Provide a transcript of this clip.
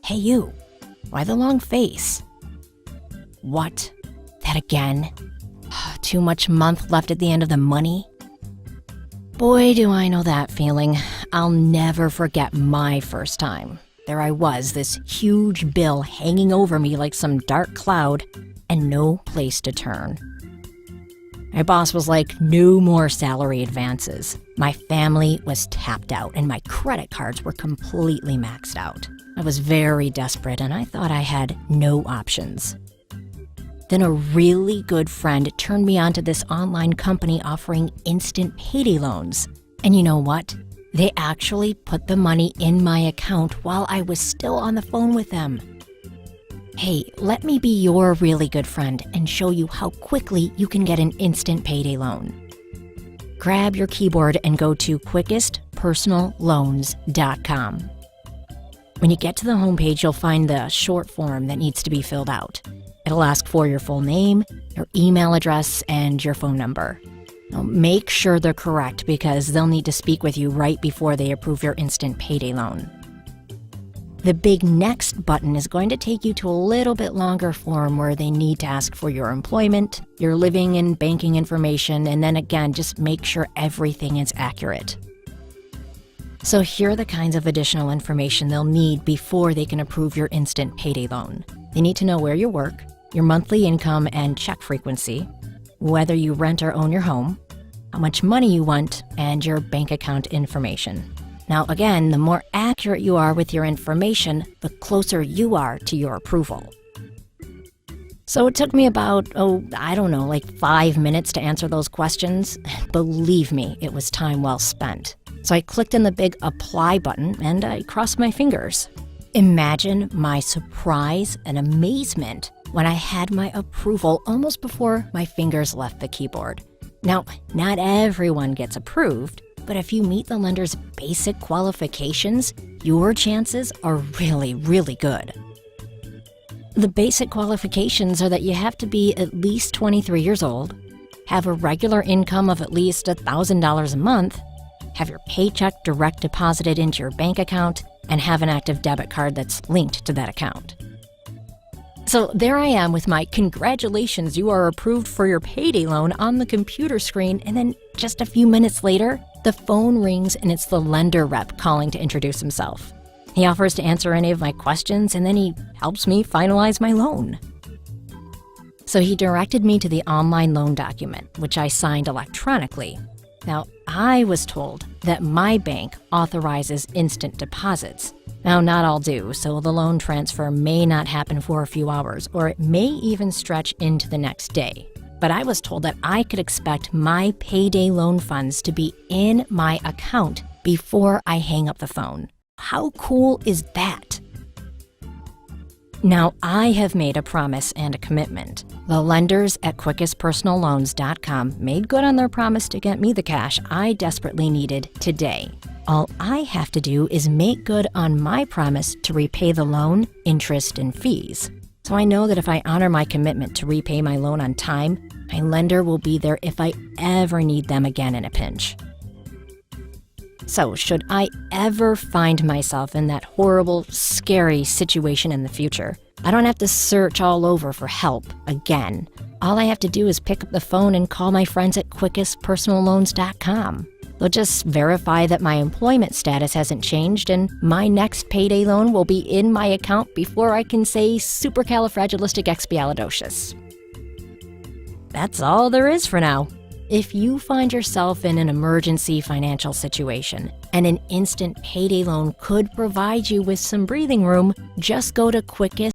Hey you, why the long face? What? That again? Too much month left at the end of the money? Boy, do I know that feeling. I'll never forget my first time. There I was, this huge bill hanging over me like some dark cloud, and no place to turn. My boss was like, no more salary advances. My family was tapped out, and my credit cards were completely maxed out. I was very desperate, and I thought I had no options. Then a really good friend turned me on to this online company offering instant payday loans. And you know what? They actually put the money in my account while I was still on the phone with them. Hey, let me be your really good friend and show you how quickly you can get an instant payday loan. Grab your keyboard and go to quickestpersonalloans.com. When you get to the homepage, you'll find the short form that needs to be filled out. It'll ask for your full name, your email address, and your phone number. Now, make sure they're correct because they'll need to speak with you right before they approve your instant payday loan. The big next button is going to take you to a little bit longer form where they need to ask for your employment, your living and banking information, and then again, just make sure everything is accurate. So here are the kinds of additional information they'll need before they can approve your instant payday loan. They need to know where you work, your monthly income and check frequency, whether you rent or own your home, how much money you want, and your bank account information. Now again, the more accurate you are with your information, the closer you are to your approval. So it took me about, 5 minutes to answer those questions. Believe me, it was time well spent. So I clicked on the big apply button and I crossed my fingers. Imagine my surprise and amazement when I had my approval almost before my fingers left the keyboard. Now, not everyone gets approved, but if you meet the lender's basic qualifications, your chances are really, really good. The basic qualifications are that you have to be at least 23 years old, have a regular income of at least $1,000 a month, have your paycheck direct deposited into your bank account, and have an active debit card that's linked to that account. So there I am with my congratulations, you are approved for your payday loan on the computer screen, and then just a few minutes later, the phone rings and it's the lender rep calling to introduce himself. He offers to answer any of my questions and then he helps me finalize my loan. So he directed me to the online loan document, which I signed electronically. Now, I was told that my bank authorizes instant deposits. Now, not all do, so the loan transfer may not happen for a few hours, or it may even stretch into the next day. But I was told that I could expect my payday loan funds to be in my account before I hang up the phone. How cool is that? Now, I have made a promise and a commitment. The lenders at quickestpersonalloans.com made good on their promise to get me the cash I desperately needed today. All I have to do is make good on my promise to repay the loan, interest, and fees. So I know that if I honor my commitment to repay my loan on time, my lender will be there if I ever need them again in a pinch. So should I ever find myself in that horrible, scary situation in the future, I don't have to search all over for help again. All I have to do is pick up the phone and call my friends at quickestpersonalloans.com. They'll just verify that my employment status hasn't changed and my next payday loan will be in my account before I can say supercalifragilisticexpialidocious. That's all there is for now. If you find yourself in an emergency financial situation and an instant payday loan could provide you with some breathing room, just go to quickest